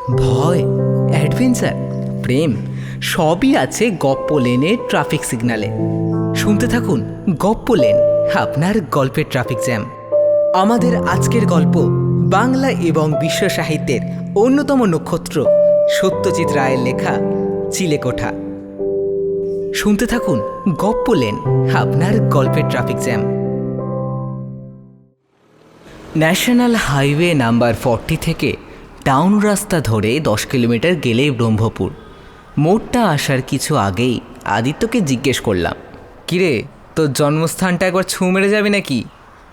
ভয়, অ্যাডভেঞ্চার, প্রেম সবই আছে গপ্প লেনে ট্রাফিক সিগন্যালে। শুনতে থাকুন গপ্প লেন, আপনার গল্পের ট্রাফিক জ্যাম। আমাদের আজকের গল্প বাংলা এবং বিশ্ব সাহিত্যের অন্যতম নক্ষত্র সত্যজিৎ রায়ের লেখা চিলেকোঠা। শুনতে থাকুন গপ্প লেন, আপনার গল্পের traffic jam. National highway number 40 থেকে টাউন রাস্তা ধরে 10 কিলোমিটার গেলেই ব্রহ্মপুর। মোড়টা আসার কিছু আগেই আদিত্যকে জিজ্ঞেস করলাম, কিরে তোর জন্মস্থানটা একবার ছুঁ মেরে যাবে নাকি?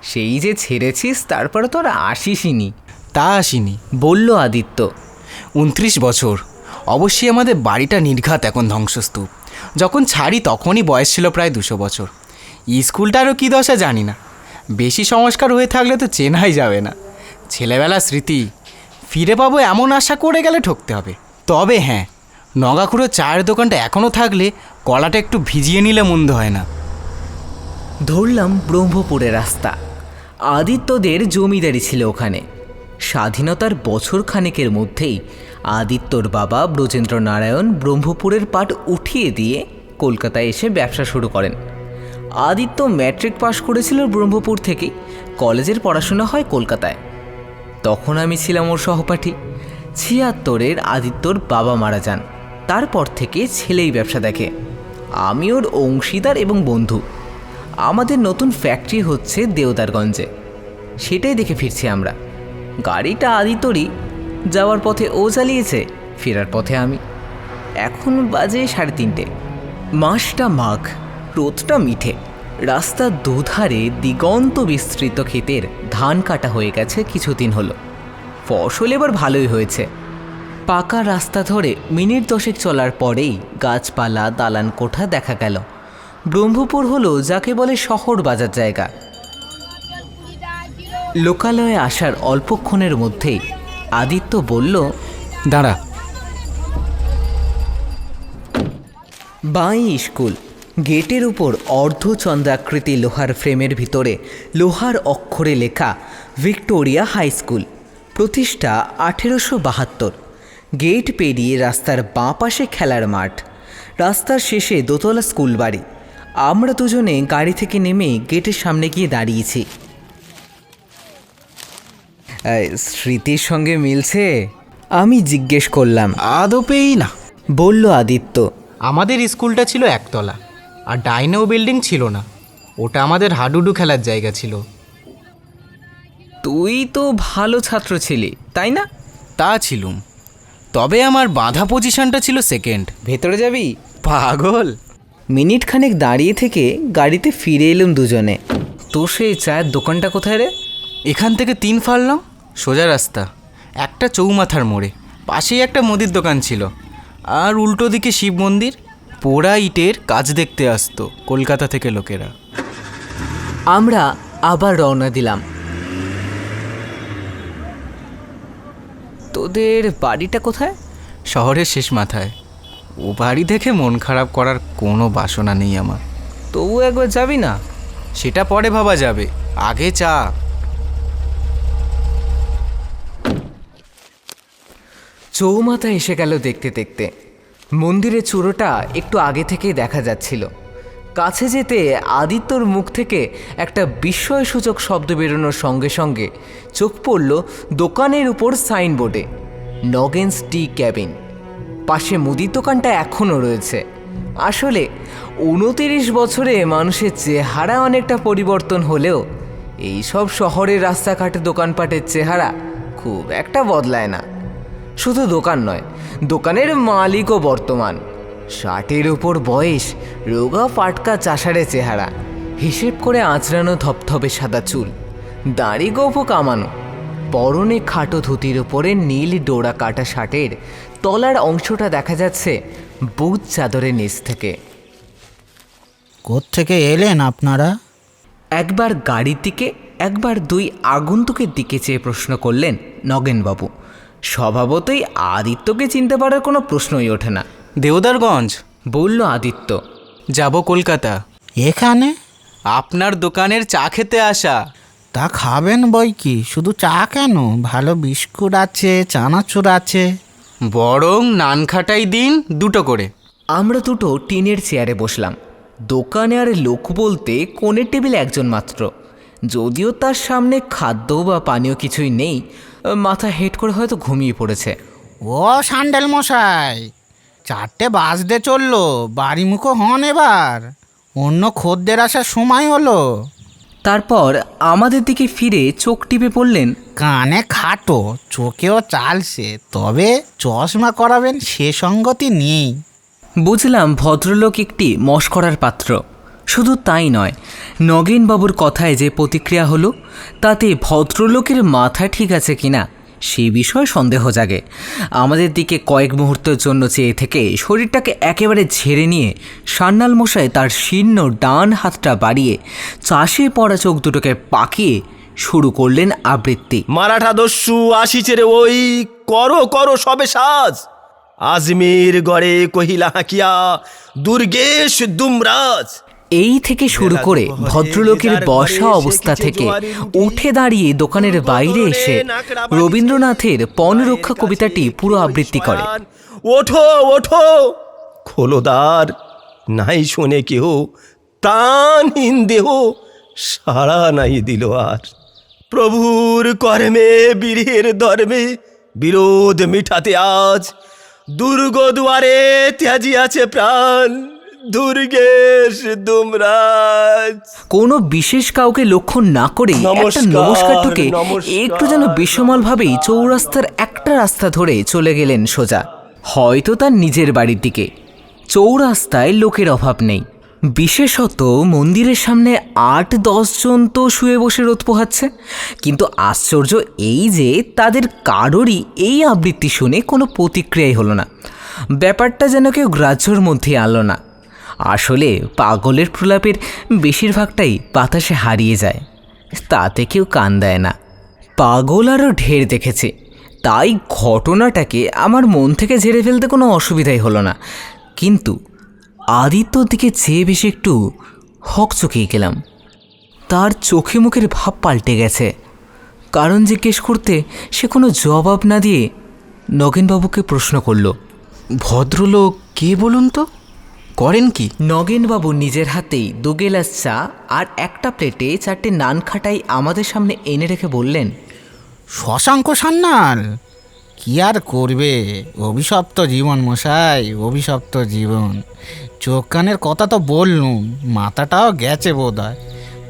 সেই যে ছেড়েছিস তারপরে তো আর আসিসনি। তা আসিনি, বলল আদিত্য। 29 বছর। অবশ্যই আমাদের বাড়িটা নির্ঘাত এখন ধ্বংসস্তূপ। যখন ছাড়ি তখনই বয়স ছিল প্রায় 200 বছর। স্কুলটারও কী দশা জানি না, বেশি সংস্কার হয়ে থাকলে তো চেনাই যাবে না। ছেলেবেলার স্মৃতি ফিরে পাবো এমন আশা করে গেলে ঠকতে হবে। তবে হ্যাঁ, নগাখুড়ো চায়ের দোকানটা এখনও থাকলে কলাটা একটু ভিজিয়ে নিলে মন্দ হয় না। ধরলাম ব্রহ্মপুরের রাস্তা। আদিত্যদের জমিদারি ছিল ওখানে। স্বাধীনতার বছর খানেকের মধ্যেই আদিত্যর বাবা ব্রজেন্দ্র নারায়ণ ব্রহ্মপুরের পাট উঠিয়ে দিয়ে কলকাতায় এসে ব্যবসা শুরু করেন। আদিত্য ম্যাট্রিক পাশ করেছিল ব্রহ্মপুর থেকেই, কলেজের পড়াশোনা হয় কলকাতায়। তখন আমি ছিলাম ওর সহপাঠী। 76-এর আদিত্যর বাবা মারা যান। তারপর থেকে ছেলেই ব্যবসা দেখে। আমি ওর অংশীদার এবং বন্ধু। আমাদের নতুন ফ্যাক্টরি হচ্ছে দেওদারগঞ্জে, সেটাই দেখে ফিরছি আমরা। গাড়িটা আদিত্যরই। যাওয়ার পথে ও চালিয়েছে, ফেরার পথে আমি। এখন বাজে 3:30। মাসটা মাঘ, রোদটা মিঠে। রাস্তার দুধারে দিগন্ত বিস্তৃত ক্ষেতের ধান কাটা হয়ে গেছে কিছুদিন হলো। ফসল এবার ভালোই হয়েছে। পাকা রাস্তা ধরে মিনিট 10 চলার পরেই গাছপালা, দালান কোঠা দেখা গেল। ব্রহ্মপুর হলো যাকে বলে শহর বাজার জায়গা। লোকালয়ে আসার অল্পক্ষণের মধ্যেই আদিত্য বলল, দাঁড়া। বাঁই স্কুল। গেটের উপর অর্ধচন্দ্রাকৃতি লোহার ফ্রেমের ভিতরে লোহার অক্ষরে লেখা ভিক্টোরিয়া হাই স্কুল, প্রতিষ্ঠা 1872। গেট পেরিয়ে রাস্তার বাঁ পাশে খেলার মাঠ, রাস্তার শেষে দোতলা স্কুল বাড়ি। আমরা দুজনে গাড়ি থেকে নেমে গেটের সামনে গিয়ে দাঁড়িয়েছি। স্মৃতির সঙ্গে মিলছে? আমি জিজ্ঞেস করলাম। আদপেই না, বলল আদিত্য। আমাদের স্কুলটা ছিল একতলা, আর ডাইনেও বিল্ডিং ছিল না। ওটা আমাদের হাডুডু খেলার জায়গা ছিল। তুই তো ভালো ছাত্র ছিলি, তাই না? তা ছিলুম, তবে আমার বাঁধা পজিশনটা ছিল সেকেন্ড। ভেতরে যাবি? পাগল। মিনিট খানেক দাঁড়িয়ে থেকে গাড়িতে ফিরে এলাম দুজনে। তোর সেই চায়ের দোকানটা কোথায় রে? এখান থেকে 3 ফার্লাম সোজা রাস্তা, একটা চৌমাথার মোড়ে। পাশেই একটা মুদির দোকান ছিল, আর উল্টো দিকে শিব মন্দির। পোড়া ইটের কাজ দেখতে আসতো কলকাতা থেকে লোকেরা। আমরা আবার রওনা দিলাম। তোদের বাড়িটা কোথায়? শহরের শেষ মাথায়। ও বাড়ি দেখে মন খারাপ করার কোনো বাসনা নেই আমার। তবু একবার যাবি না? সেটা পরে ভাবা যাবে, আগে চা। চৌমাথা এসে গেল দেখতে দেখতে। মন্দিরের চূড়োটা একটু আগে থেকেই দেখা যাচ্ছিল। কাছে যেতে আদিত্যর মুখ থেকে একটা বিস্ময়সূচক শব্দ বেরোনোর সঙ্গে সঙ্গে চোখ পড়ল দোকানের উপর সাইনবোর্ডে, নগেন্স টি ক্যাবিন। পাশে মুদির দোকানটা এখনও রয়েছে। আসলে 29 বছরে মানুষের চেহারা অনেকটা পরিবর্তন হলেও এইসব শহরের রাস্তাঘাটে দোকানপাটের চেহারা খুব একটা বদলায় না। শুধু দোকান নয়, দোকানের মালিকও বর্তমান। 60-এর উপর বয়স, রোগা ফাটকা চাষারে চেহারা, হিসেব করে আঁচড়ানো ধপধপে সাদা চুল, দাড়ি গোঁফো কামানো, পরনে খাটো ধুতির উপরে নীল ডোরা কাটা শার্টের তলার অংশটা দেখা যাচ্ছে বুট চাদরের নিচ থেকে। কোত্থেকে এলেন আপনারা? একবার গাড়ির দিকে, একবার দুই আগন্তুকের দিকে চেয়ে প্রশ্ন করলেন নগেনবাবু। স্বভাবতই আদিত্যকে চিনতে পারার কোনো প্রশ্নই ওঠে না। দেওদারগঞ্জ, বলল আদিত্য। যাব কলকাতা। এখানে? আপনার দোকানের চা খেতে আসা। তা খাবেন বই কি, শুধু চা কেন, ভালো বিস্কুট আছে, চানাচুর আছে। বরং নান খাটাই দিন 2টো করে। আমরা দুটো টিনের চেয়ারে বসলাম। দোকানে আর লোক বলতে কোণের টেবিলে একজন মাত্র, যদিও তার সামনে খাদ্য বা পানীয় কিছুই নেই। মাথা হেট করে হয়তো ঘুমিয়ে পড়েছে। ও স্যান্ডেল মশাই, 4টে বাজতে চললো, বাড়ি মুখো হন এবার, অন্য খদ্দের আসার সময় হলো। তারপর আমাদের দিকে ফিরে চোখ টিপে পড়লেন, কানে খাটো, চোখেও চালছে, তবে চশমা করাবেন সে সঙ্গতি নেই। বুঝলাম ভদ্রলোক একটি মশকরার পাত্র। শুধু তাই নয়, নগেনবাবুর কথায় যে প্রতিক্রিয়া হলো তাতে ভদ্রলোকের মাথা ঠিক আছে কিনা সে বিষয়ে সন্দেহ জাগে। আমাদের দিকে কয়েক মুহূর্তের জন্য চেয়ে থেকে শরীরটাকে একেবারে ঝেড়ে নিয়ে সান্যাল মশাই তার শীর্ণ ডান হাতটা বাড়িয়ে চাষে পড়া চোখ দুটোকে পাকিয়ে শুরু করলেন আবৃত্তি। মারাঠা দস্যু আসিছে রে ওই, করো করো সবে সাজ, আজমির গড়ে কহিলা হাঁকিয়া দুর্গেশ দুমরাজ। এই থেকে শুরু করে ভদ্রলোকের বসা অবস্থা থেকে উঠে দাঁড়িয়ে দোকানের বাইরে এসে রবীন্দ্রনাথের পণরক্ষা কবিতাটি পুরো আবৃত্তি করে। ওঠো ওঠো, খোলোদার, নাই শোনে কেহ, প্রাণহীন দেহ সাড়া নাই দিল আর। প্রভুর কর্মে বীরের ধর্মে বিরোধ মিঠাতে আজ, দুর্গ দুয়ারে ত্যাজিয়াছে প্রাণ দুর্গেশ দুমরাজ। কোনো বিশেষ কাউকে লক্ষ্য না করে একটা নমস্কার ঠুকে একটু যেন বিষমলভাবেই চৌরাস্তার একটা রাস্তা ধরে চলে গেলেন সোজা, হয়তো তার নিজের বাড়ির দিকে। চৌরাস্তায় লোকের অভাব নেই, বিশেষত মন্দিরের সামনে 8-10 জন তো শুয়ে বসে রোদ পোহাচ্ছে। কিন্তু আশ্চর্য এই যে তাদের কারোরই এই আবৃত্তি শুনে কোনো প্রতিক্রিয়াই হলো না। ব্যাপারটা যেন কেউ গ্রাহ্যর মধ্যে আনলো না। আসলে পাগলের প্রলাপের বেশিরভাগটাই বাতাসে হারিয়ে যায়, তাতে কেউ কান দেয় না। পাগল আরও ঢের দেখেছে, তাই ঘটনাটাকে আমার মন থেকে ঝেড়ে ফেলতে কোনো অসুবিধাই হলো না। কিন্তু আদিত্যর দিকে চেয়ে বেশি একটু হকচকিয়ে গেলাম। তার চোখে মুখের ভাব পাল্টে গেছে। কারণ জিজ্ঞেস করতে সে কোনো জবাব না দিয়ে নগেনবাবুকে প্রশ্ন করল, ভদ্রলোক কে বলুন তো, করেন কি? নগেনবাবু নিজের হাতেই 2 গ্লাস চা আর একটা প্লেটে 4টে নান খাটাই আমাদের সামনে এনে রেখে বললেন, শশাঙ্ক সান্যাল, কি আর করবে, অভিশপ্ত জীবন মশাই, অভিশপ্ত জীবন। চোখ কানের কথা তো বললুম, মাথাটাও গেছে বোধ হয়,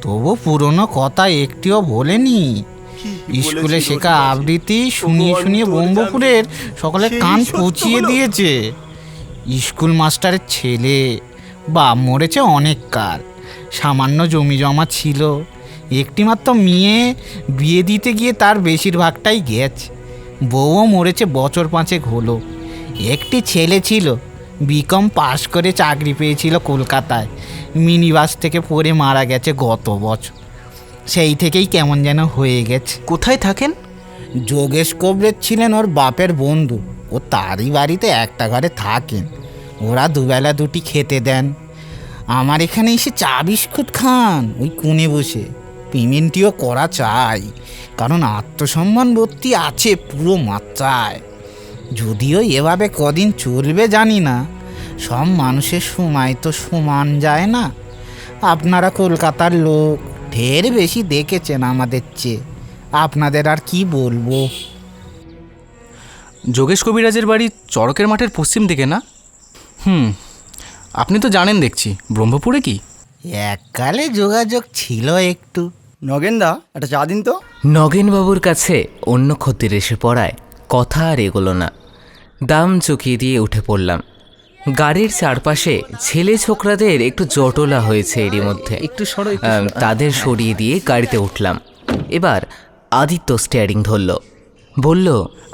তবু পুরনো কথা একটিও বলেনি। স্কুলে শেখা আবৃত্তি শুনিয়ে শুনিয়ে ব্রহ্মপুরের সকলে কান পুচিয়ে দিয়েছে। স্কুল মাস্টারের ছেলে, বাপ মরেছে অনেক কাল, সামান্য জমি জমা ছিল, একটিমাত্র মেয়ে, বিয়ে দিতে গিয়ে তার বেশিরভাগটাই গেছে। বউও মরেছে বছর 5 হলো। একটি ছেলে ছিল, বিকম পাশ করে চাকরি পেয়েছিল কলকাতায়, মিনি বাস থেকে পড়ে মারা গেছে গত বছর। সেই থেকেই কেমন যেন হয়ে গেছে। কোথায় থাকেন? যোগেশ কবরেজ ছিলেন ওর বাপের বন্ধু, ও তারই বাড়িতে একটা ঘরে থাকেন। ওরা দুবেলা 2টি খেতে দেন। আমার এখানে এসে চা বিস্কুট খান ওই কোণে বসে। পেমেন্টটিও করা চাই, কারণ আত্মসম্মান বোধটি আছে পুরো মাত্রায়। যদিও এভাবে কদিন চলবে জানি না, সব মানুষের সময় তো সমান যায় না। আপনারা কলকাতার লোক, ঢের বেশি দেখেছেন আমাদের চেয়ে, আপনাদের আর কি বলবো। যোগেশ কবিরাজের বাড়ি চড়কের মাঠের পশ্চিম দিকে না? আপনি তো জানেন দেখছি, ব্রহ্মপুরে কি? এককালে যোগাযোগ ছিল একটু। নগেনদা, একটা চা দিন তো। নগেনবাবুর কাছে অন্য খদ্দের এসে পড়ায় কথা আর এগোলো না। দাম চুকিয়ে দিয়ে উঠে পড়লাম। গাড়ির চারপাশে ছেলে ছোকরাদের একটু জটলা হয়েছে এরই মধ্যে, তাদের সরিয়ে দিয়ে গাড়িতে উঠলাম। এবার আদিত্য স্টিয়ারিং ধরল, বলল,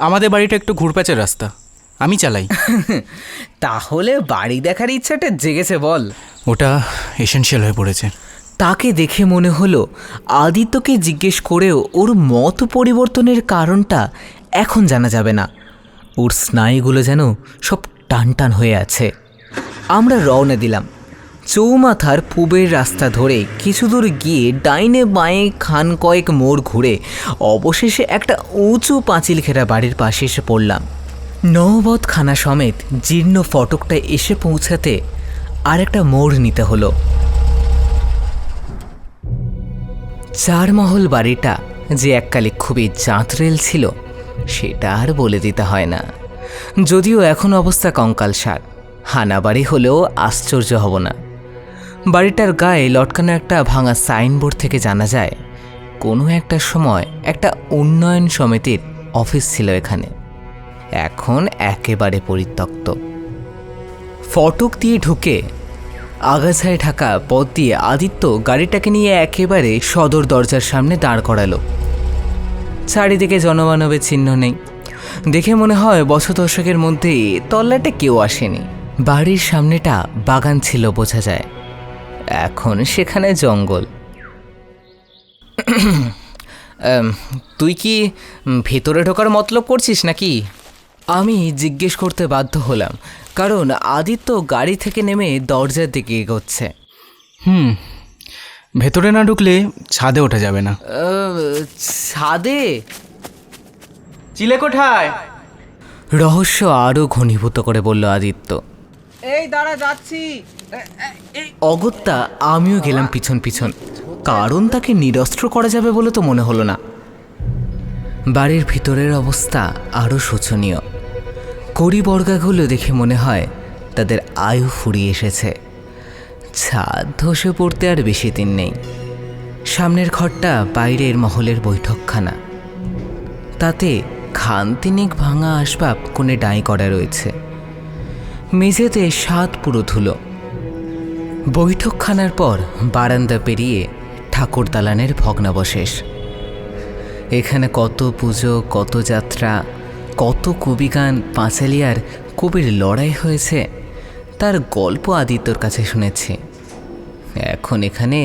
আমাদের বাড়িটা একটু ঘুরপ্যাচের রাস্তা, আমি চালাই। তাহলে বাড়ি দেখার ইচ্ছাটা জেগেছে বল? ওটা এসেনশিয়াল হয়ে পড়েছে। তাকে দেখে মনে হলো আদিত্যকে জিজ্ঞেস করেও ওর মত পরিবর্তনের কারণটা এখন জানা যাবে না। ওর স্নায়ুগুলো যেন সব টান টান হয়ে আছে। আমরা রওনা দিলাম। চৌমাথার পূবের রাস্তা ধরে কিছু দূর গিয়ে ডাইনে বাঁয়ে খান কয়েক মোড় ঘুরে অবশেষে একটা উঁচু পাঁচিল ঘেরা বাড়ির পাশে এসে পড়লাম। নওবতখানা সমেত জীর্ণ ফটকটা এসে পৌঁছাতে আর একটা মোড় নিতে হলো। 4 মহল বাড়িটা যে এককালে খুবই জাঁতরেল ছিল সেটা আর বলে দিতে হয় না। যদিও এখন অবস্থা কঙ্কালসার, হানাবাড়ি হলেও আশ্চর্য হব না। বাড়িটার গায়ে লটকানো একটা ভাঙা সাইনবোর্ড থেকে জানা যায় কোনো একটা সময় একটা উন্নয়ন সমিতির অফিস ছিল এখানে। এখন একেবারে পরিত্যক্ত। ফটক দিয়ে ঢুকে আগাছায় ঢাকা পথ দিয়ে আদিত্য গাড়িটাকে নিয়ে একেবারে সদর দরজার সামনে দাঁড় করালো। চারিদিকে জনমানবের চিহ্ন নেই। দেখে মনে হয় বছর দশকের মধ্যে তল্লাটে কেউ আসেনি। বাড়ির সামনেটা বাগান ছিল বোঝা যায়, এখন সেখানে জঙ্গল। তুই কি ভেতরে ঢোকার মতলব করছিস নাকি? আমি জিজ্ঞেস করতে বাধ্য হলাম, কারণ আদিত্য গাড়ি থেকে নেমে দরজার দিকে এগোচ্ছে। ভেতরে না ঢুকলে ছাদে ওঠা যাবে না। ছাদে? চিলে কোঠায়? রহস্য আরও ঘনীভূত করে বলল আদিত্য। এই দাঁড়া, যাচ্ছি। অগত্যা আমিও গেলাম পিছন পিছন, কারণ তাকে নিরস্ত্র করা যাবে বলে তো মনে হলো না। বাড়ির ভিতরের অবস্থা আরও শোচনীয়। কড়িবর্গাগুলো দেখে মনে হয় তাদের আয়ু ফুরিয়ে এসেছে। ছাদ ধসে পড়তে আর বেশি দিন নেই। সামনের ঘরটা বাইরের মহলের বৈঠকখানা, তাতে খানতিনিক ভাঙা আসবাব কোণে ডাঁই করা রয়েছে। মেঝেতে স্বাদ পুরো ধুলো। বৈঠকখানার পর বারান্দা পেরিয়ে ঠাকুর দালানের ভগ্নাবশেষ। এখানে কত পুজো, কত যাত্রা, কত কবিগান, পাঁচালিয়ার কবির লড়াই হয়েছে তার গল্প আদিত্যর কাছে শুনেছি। এখন এখানে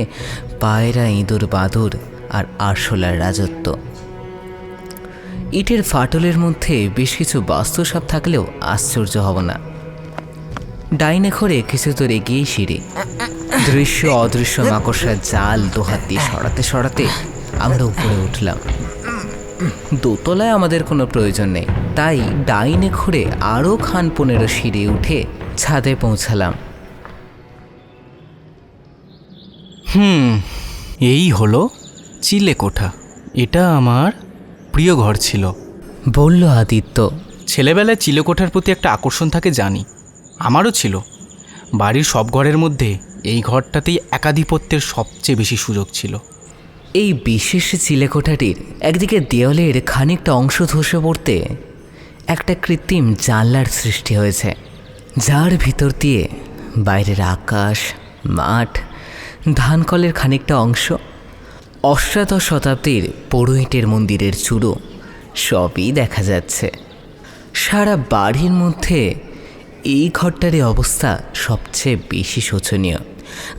পায়রা, ইঁদুর, বাদুর আর আরশোলার রাজত্ব। ইটের ফাটলের মধ্যে বেশ কিছু বাস্তুসাপ থাকলেও আশ্চর্য হব না। ডাইনে ঘরে কিছু দূর এগিয়ে সিঁড়ি। দৃশ্য অদৃশ্য মাকড়সার জাল দুহাত দিয়ে সরাতে সরাতে আমরা উপরে উঠলাম। দোতলায় আমাদের কোনো প্রয়োজন নেই, তাই ডাইনে ঘুরে আরও খান 15 সিঁড়ি উঠে ছাদে পৌঁছালাম। এই হলো চিলে কোঠা। এটা আমার প্রিয় ঘর ছিল, বলল আদিত্য। ছেলেবেলায় চিলে কোঠার প্রতি একটা আকর্ষণ থাকে জানি, আমারও ছিল। বাড়ির সব ঘরের মধ্যে এই ঘরটাতেই একাধিপত্যের সবচেয়ে বেশি সুযোগ ছিল। এই বিশেষ চিলেকোঠাটির একদিকে দেওয়ালের খানিকটা অংশ ধসে পড়তে একটা কৃত্রিম জানলার সৃষ্টি হয়েছে, যার ভিতর দিয়ে বাইরের আকাশ, মাঠ, ধানকলের খানিকটা অংশ, অষ্টাদশ শতাব্দীর পুরোহিটের মন্দিরের চূড়ো সবই দেখা যাচ্ছে। সারা বাড়ির মধ্যে এই ঘরটারই অবস্থা সবচেয়ে বেশি শোচনীয়,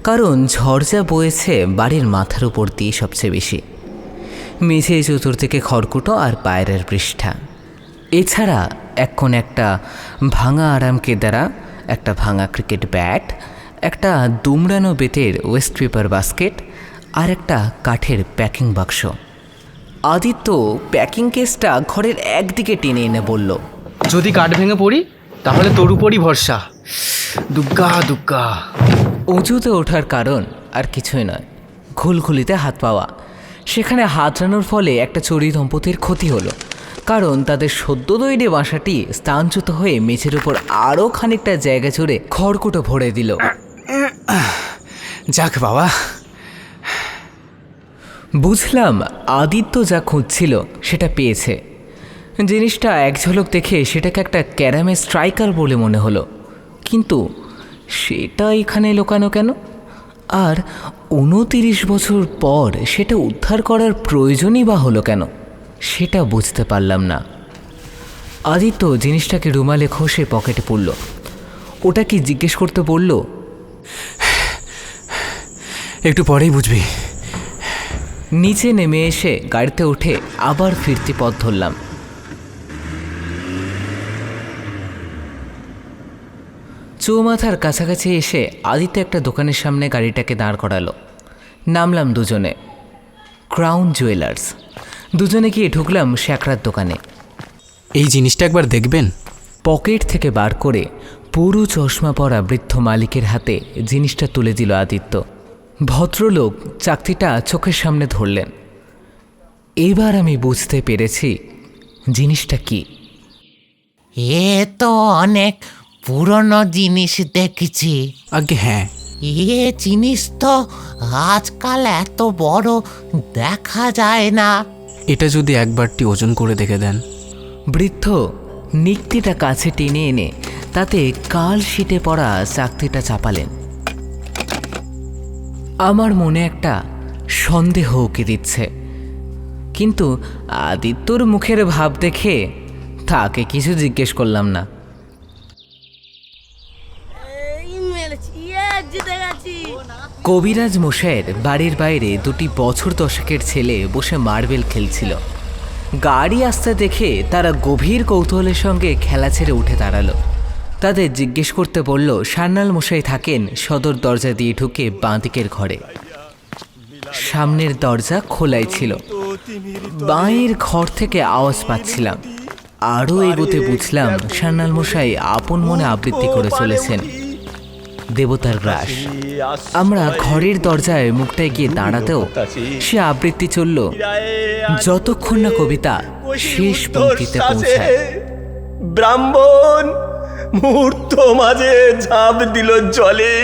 কারণ ঝড় বয়েছে বাড়ির মাথার উপর দিয়ে সবচেয়ে বেশি। মেঝে চতুর্দিকে খড়কুটো আর পায়রার পৃষ্ঠা। এছাড়া এক কোণে একটা ভাঙা আরাম কেদারা, একটা ভাঙা ক্রিকেট ব্যাট, একটা দুমড়ানো বেতের ওয়েস্ট পেপার বাস্কেট আর একটা কাঠের প্যাকিং বাক্স। আদিত্য প্যাকিং কেসটা ঘরের একদিকে টেনে এনে বলল, যদি কাঠ ভেঙে পড়ি তাহলে তোর উপরই ভরসা। দুগ্গা দুগ্গা। উঁচুতে ওঠার কারণ আর কিছুই নয়, ঘুলঘুলিতে হাত পাওয়া। সেখানে হাতড়ানোর ফলে একটা চড়ুই দম্পতির ক্ষতি হলো, কারণ তাদের সদ্য তৈরি বাসাটি স্থানচ্যুত হয়ে মেঝের উপর আরও খানিকটা জায়গা জুড়ে খড়কুটো ভরে দিল। যাক বাবা। বুঝলাম আদিত্য যা খুঁজছিল সেটা পেয়েছে। জিনিসটা এক ঝলক দেখে সেটাকে একটা ক্যারামে স্ট্রাইকার বলে মনে হলো, কিন্তু সেটা এখানে লোকানো কেন? আর 29 বছর পর সেটা উদ্ধার করার প্রয়োজনই বা হলো কেন? সেটা বুঝতে পারলাম না। আদিত্য জিনিসটাকে রুমালে ঘষে পকেটে পড়ল। ওটা কি জিজ্ঞেস করতে বলল? একটু পরেই বুঝবি। নিচে নেমে এসে গাড়িতে উঠে আবার ফিরতি পথ ধরলাম। চৌমাথার কাছাকাছি এসে আদিত্য একটা দোকানের সামনে গাড়িটাকে দাঁড় করালো। নামলাম দুজনে। Crown jewellers. দুজনে গিয়ে ঢুকলাম শ্যাকরার দোকানে। এই জিনিসটা একবার দেখবেন। পকেট থেকে বার করে পুরো চশমা পরা বৃদ্ধ মালিকের হাতে জিনিসটা তুলে দিল আদিত্য। ভদ্রলোক চাকতিটা চোখের সামনে ধরলেন। এবার আমি বুঝতে পেরেছি জিনিসটা কি। এ তো অনেক পুরনো জিনিস দেখছি। আগে হ্যাঁ, এ জিনিস তো আজকাল এত বড় দেখা যায় না। এটা যদি একবারটি ওজন করে দেখে দেন। বৃদ্ধ নিক্তিটা কাছে টেনে এনে তাতে কাল শীটে পড়া চাকতিটা চাপালেন। আমার মনে একটা সন্দেহ উকি দিচ্ছে, কিন্তু আদিত্যর মুখের ভাব দেখে তাকে কিছু জিজ্ঞেস করলাম না। কবিরাজ মশাইয়ের বাড়ির বাইরে দুটি বছর দশকের ছেলে বসে মার্বেল খেলছিল। গাড়ি আসতে দেখে তারা গভীর কৌতূহলের সঙ্গে খেলা ছেড়ে উঠে দাঁড়ালো। তাদের জিজ্ঞেস করতে বলল সান্যাল মশাই থাকেন সদর দরজা দিয়ে ঢুকে বাঁ দিকের ঘরে। সামনের দরজা খোলাই ছিল। বাঁয়ের ঘর থেকে আওয়াজ পাচ্ছিলাম। আরও এগোতে বুঝলাম সান্যাল মশাই আপন মনে আবৃত্তি করে চলেছেন দেবতার গ্রাস। আমরা ঘরের দরজায় মুখটায় গিয়ে দাঁড়াতেও সে আবৃত্তি চলল যতক্ষণ না কবিতা শেষ পংক্তিতে পৌঁছায়। ব্রাহ্মণ মুহূর্ত মাঝে ঝাঁপ দিল জলে,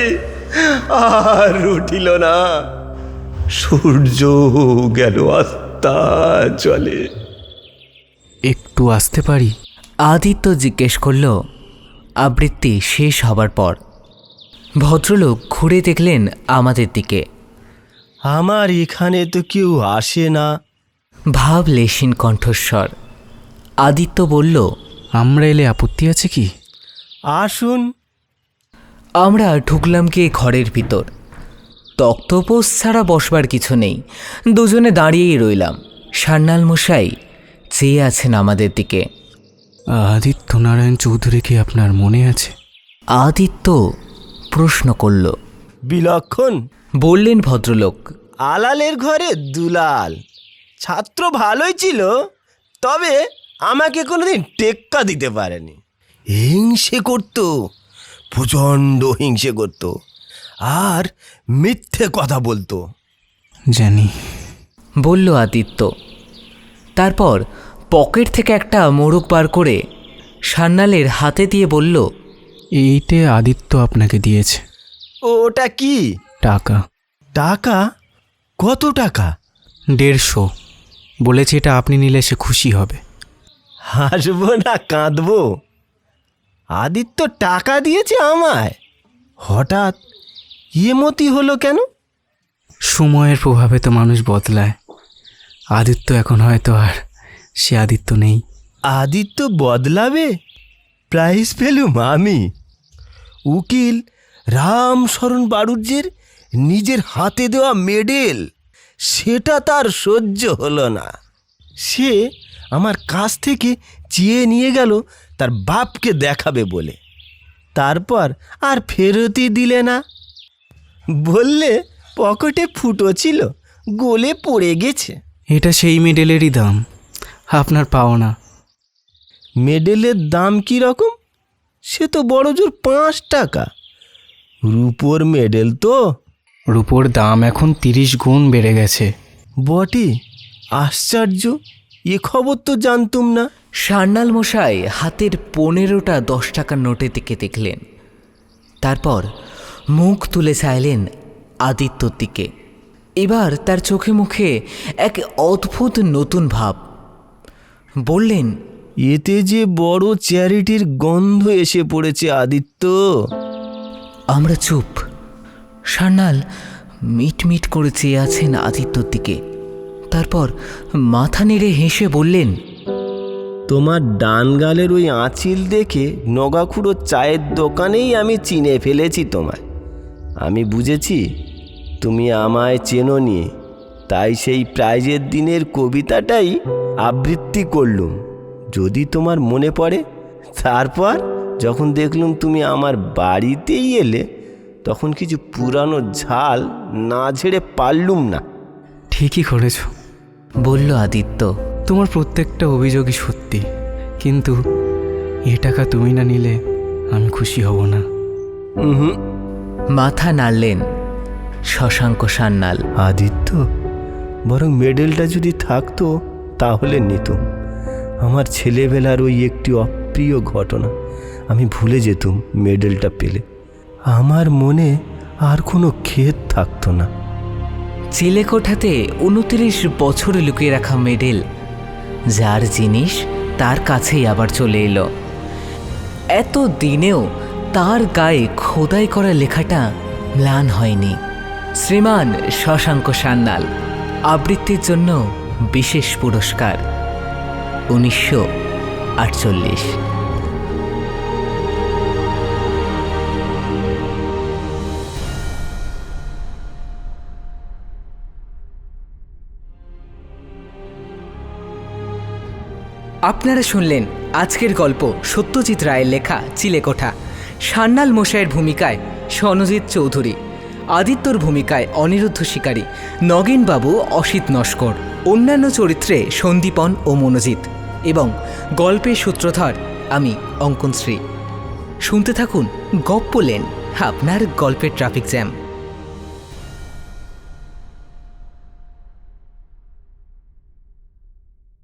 আর উঠিল না। সূর্য গেল আস্তা চলে। একটু আসতে পারি? আদিত্য জিজ্ঞেস করল আবৃত্তি শেষ হবার পর। ভদ্রলোক ঘুরে দেখলেন আমাদের দিকে। আমার এখানে তো কেউ আসে না। ভাব লেশিন কণ্ঠস্বর। আদিত্য বলল, আমরা এলে আপত্তি আছে কি? আসুন। আমরা ঢুকলাম গিয়ে ঘরের ভিতর। তক্তপোষ ছাড়া বসবার কিছু নেই। দুজনে দাঁড়িয়েই রইলাম। সান্যাল মশাই চেয়ে আছেন আমাদের দিকে। আদিত্য নারায়ণ চৌধুরী কি আপনার মনে আছে? আদিত্য প্রশ্ন করল। বিলক্ষণ, বললেন ভদ্রলোক। আলালের ঘরে দুলাল। ছাত্র ভালোই ছিল, তবে আমাকে কোনোদিন টেক্কা দিতে পারেনি। হিংসে করত, প্রচণ্ড হিংসে করত, আর মিথ্যে কথা বলতো। জানি, বলল আদিত্য। তারপর পকেট থেকে একটা মোড়ক বার করে সান্যালের হাতে দিয়ে বলল, এইটে আদিত্য আপনাকে দিয়েছে। ওটা কি? টাকা। টাকা? কত টাকা? 150। বলেছে এটা আপনি নিলে সে খুশি হবে। হাসবো না কাঁদবো? আদিত্য টাকা দিয়েছে আমায়? হঠাৎ মতি হলো কেন? সময়ের প্রভাবে তো মানুষ বদলায়। আদিত্য এখন হয়তো আর সে আদিত্য নেই। আদিত্য বদলাবে? প্রাইজ পেলুম আমি। উকিল রামশরণ বাড়ুজ্যের নিজের হাতে দেওয়া মেডেল, সেটা তার সহ্য হলো না। সে আমার কাছ থেকে চেয়ে নিয়ে গেল তার বাপকে দেখাবে বলে। তারপর আর ফেরতই দিলে না। বললে পকেটে ফুটো ছিল, গলে পড়ে গেছে। এটা সেই মেডেলেরই দাম, আপনার পাওনা। মেডেলের দাম কি রকম? সে তো বড় জোর 5 টাকা। রূপোর মেডেল তো। রূপোর দাম এখন 30 গুণ বেড়ে গেছে। বটে, আশ্চর্য, এ খবর তো জানতুম না। সান্যাল মশাই হাতের 15টা 10 টাকার নোটের দিকে দেখলেন। তারপর মুখ তুলে চাইলেন আদিত্যর দিকে। এবার তার চোখে মুখে এক অদ্ভুত নতুন ভাব। বললেন, এতে যে বড় চ্যারিটির গন্ধ এসে পড়েছে আদিত্য। আমরা চুপ। সান্যাল মিটমিট করে চেয়ে আছেন আদিত্যর দিকে। তারপর মাথা নেড়ে হেসে বললেন, তোমার ডান গালের ওই আঁচিল দেখে নগাখুড়ো চায়ের দোকানেই আমি চিনে ফেলেছি তোমায়। আমি বুঝেছি তুমি আমায় চেনোনি, তাই সেই প্রাইজের দিনের কবিতাটাই আবৃত্তি করলুম, যদি তোমার মনে পড়ে। তারপর যখন দেখলুম তুমি আমার বাড়িতেই এলে, তখন কিছু পুরানো ঝাল না ঝেড়ে পারলুম না। ঠিকই করেছ, বলল আদিত্য। তোমার প্রত্যেকটা অভিযোগই সত্যি, কিন্তু এ টাকা তুমি না নিলে আমি খুশি হব না। হুম। মাথা নাড়লেন শশাঙ্ক সান্যাল। আদিত্য, বরং মেডেলটা যদি থাকতো তাহলে নিতুম। আমার ছেলেবেলার ওই একটি অপ্রিয় ঘটনা আমি ভুলে যেতুম মেডেলটা পেলে। আমার মনে আর কোনো খেদ থাকতো না। চিলেকোঠাতে 29 বছর লুকিয়ে রাখা মেডেল, যার জিনিস তার কাছেই আবার চলে এলো। এত দিনেও তার গায়ে খোদাই করা লেখাটা ম্লান হয়নি। শ্রীমান শশাঙ্ক সান্যাল, আবৃত্তির জন্য বিশেষ পুরস্কার 1948। আপনারা শুনলেন আজকের গল্প সত্যজিৎ রায়ের লেখা চিলেকোঠা। সান্যাল মশাইয়ের ভূমিকায় সনজিৎ চৌধুরী, আদিত্যর ভূমিকায় অনিরুদ্ধ শিকারী, নগেনবাবু অসিত নস্কর, অন্যান্য চরিত্রে সন্দীপন ও মনোজিৎ, এবং গল্পের সূত্রধর আমি অঙ্কন শ্রী। শুনতে থাকুন গপ্পলেন, আপনার গল্পের ট্রাফিক জ্যাম।